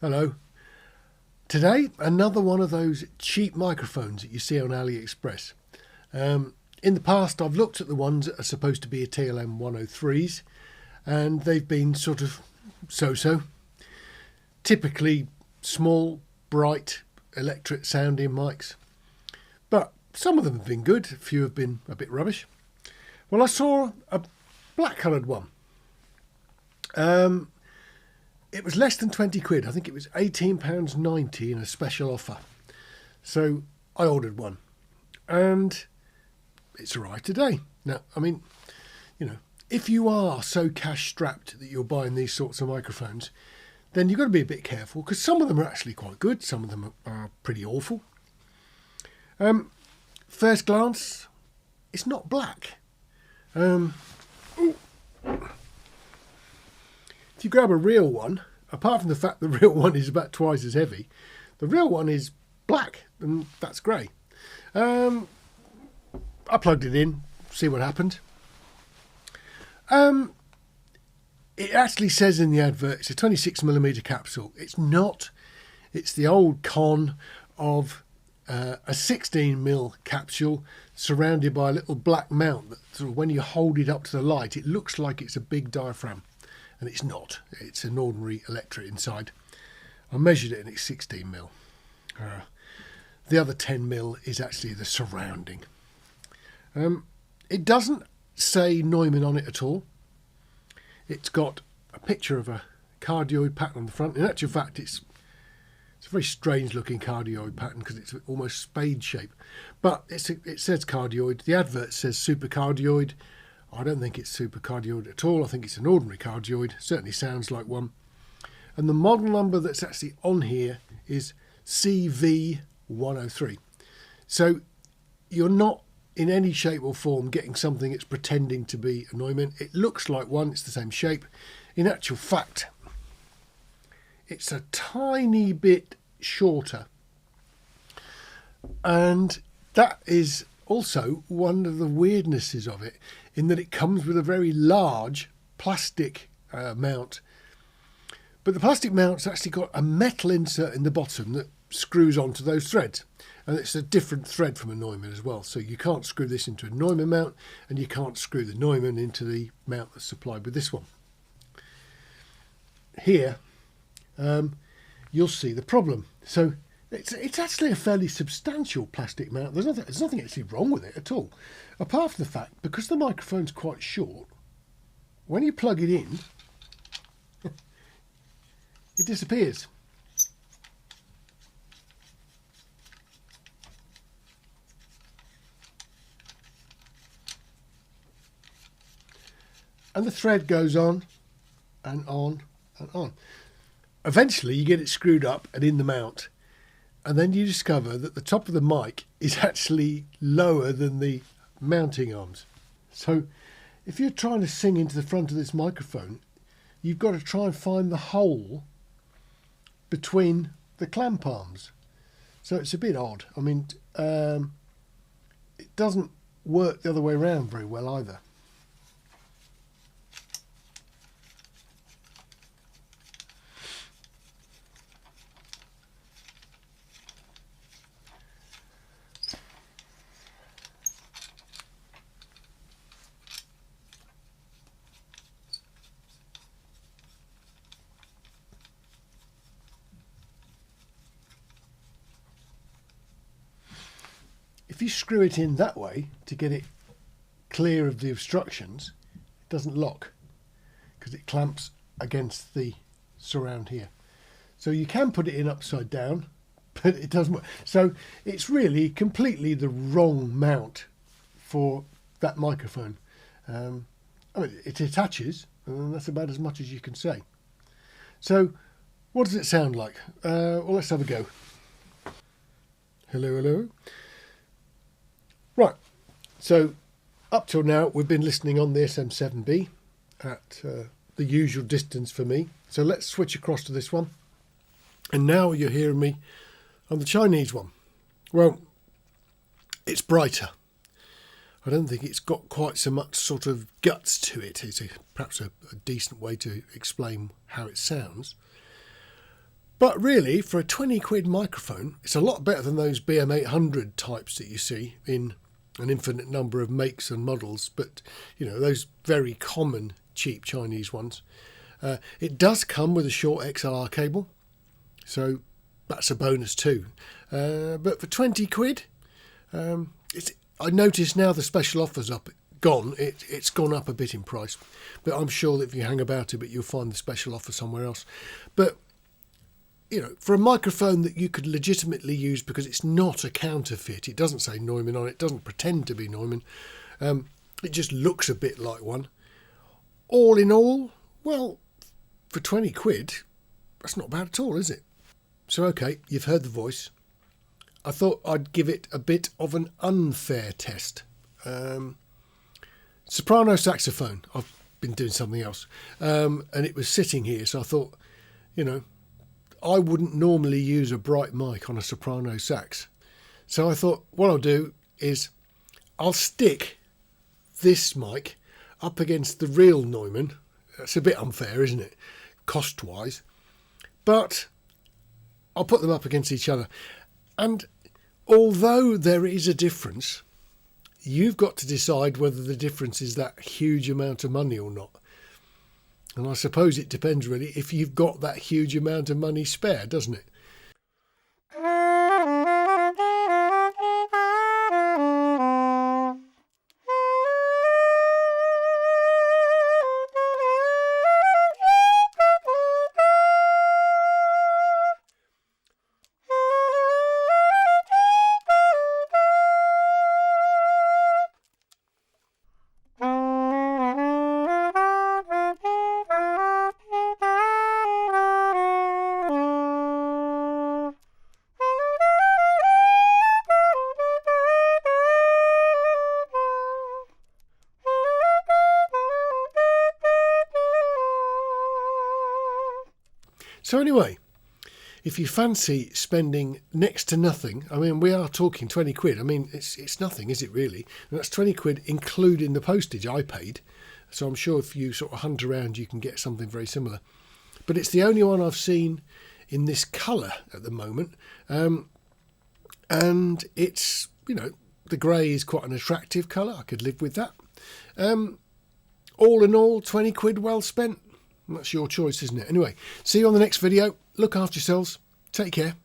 Hello. Today, another one of those cheap microphones that you see on AliExpress. In the past, I've looked at the ones that are supposed to be a TLM-103s, and they've been sort of so-so. Typically small, bright, electric sounding mics. But some of them have been good, a few have been a bit rubbish. Well, I saw a black coloured one. It was less than 20 quid. I think it was £18.90 in a special offer. So I ordered one. And it's arrived today. Now, I mean, you know, if you are so cash strapped that you're buying these sorts of microphones, then you've got to be a bit careful, because some of them are actually quite good. Some of them are pretty awful. First glance, it's not black. If you grab a real one, apart from the fact the real one is about twice as heavy, the real one is black, and that's grey. I plugged it in, see what happened. It actually says in the advert it's a 26mm capsule. It's not. It's the old con of a 16mm capsule surrounded by a little black mount that sort of, when you hold it up to the light, it looks like it's a big diaphragm. And it's not. It's an ordinary electret inside. I measured it and it's 16mm. The other 10mm is actually the surrounding. It doesn't say Neumann on it at all. It's got a picture of a cardioid pattern on the front. In actual fact, it's a very strange looking cardioid pattern because it's almost spade shape. But it says cardioid. The advert says Super-Cardioid. I don't think it's Super-Cardioid at all. I think it's an ordinary cardioid. Certainly sounds like one. And the model number that's actually on here is CV-103. So you're not in any shape or form getting something that's pretending to be a Neumann. It looks like one. It's the same shape. In actual fact, it's a tiny bit shorter. And that is also one of the weirdnesses of it, in that it comes with a very large plastic mount. But the plastic mount's actually got a metal insert in the bottom that screws onto those threads. And it's a different thread from a Neumann as well. So you can't screw this into a Neumann mount, and you can't screw the Neumann into the mount that's supplied with this one. Here, you'll see the problem. So it's actually a fairly substantial plastic mount. There's nothing actually wrong with it at all. Apart from the fact, because the microphone's quite short, when you plug it in, it disappears. And the thread goes on and on and on. Eventually you get it screwed up and in the mount, and then you discover that the top of the mic is actually lower than the mounting arms. So if you're trying to sing into the front of this microphone, you've got to try and find the hole between the clamp arms. So it's a bit odd. I mean, it doesn't work the other way around very well either. If you screw it in that way to get it clear of the obstructions, it doesn't lock because it clamps against the surround here. So you can put it in upside down, but it doesn't work. So it's really completely the wrong mount for that microphone. I mean, it attaches, and that's about as much as you can say. So what does it sound like? Well, let's have a go. Hello, hello. Right, so up till now we've been listening on the SM7B at the usual distance for me. So let's switch across to this one. And now you're hearing me on the Chinese one. Well, it's brighter. I don't think it's got quite so much sort of guts to it. It's perhaps a decent way to explain how it sounds. But really, for a 20 quid microphone, it's a lot better than those BM800 types that you see in an infinite number of makes and models. But, you know, those very common cheap Chinese ones. It does come with a short XLR cable, so that's a bonus too. But for 20 quid, I notice now the special offer's gone. It's gone up a bit in price, but I'm sure that if you hang about a bit, you'll find the special offer somewhere else. But, you know, for a microphone that you could legitimately use because it's not a counterfeit, it doesn't say Neumann on it, doesn't pretend to be Neumann, it just looks a bit like one. All in all, well, for 20 quid, that's not bad at all, is it? So, okay, you've heard the voice. I thought I'd give it a bit of an unfair test. Soprano saxophone. I've been doing something else. And it was sitting here, so I thought, you know, I wouldn't normally use a bright mic on a soprano sax. So I thought what I'll do is I'll stick this mic up against the real Neumann. That's a bit unfair, isn't it? Cost-wise. But I'll put them up against each other. And although there is a difference, you've got to decide whether the difference is that huge amount of money or not. And I suppose it depends really if you've got that huge amount of money spare, doesn't it? So anyway, if you fancy spending next to nothing, I mean, we are talking 20 quid. I mean, it's nothing, is it really? And that's 20 quid including the postage I paid. So I'm sure if you sort of hunt around, you can get something very similar. But it's the only one I've seen in this colour at the moment. And it's, you know, the grey is quite an attractive colour. I could live with that. All in all, 20 quid well spent. That's your choice, isn't it? Anyway, see you on the next video. Look after yourselves. Take care.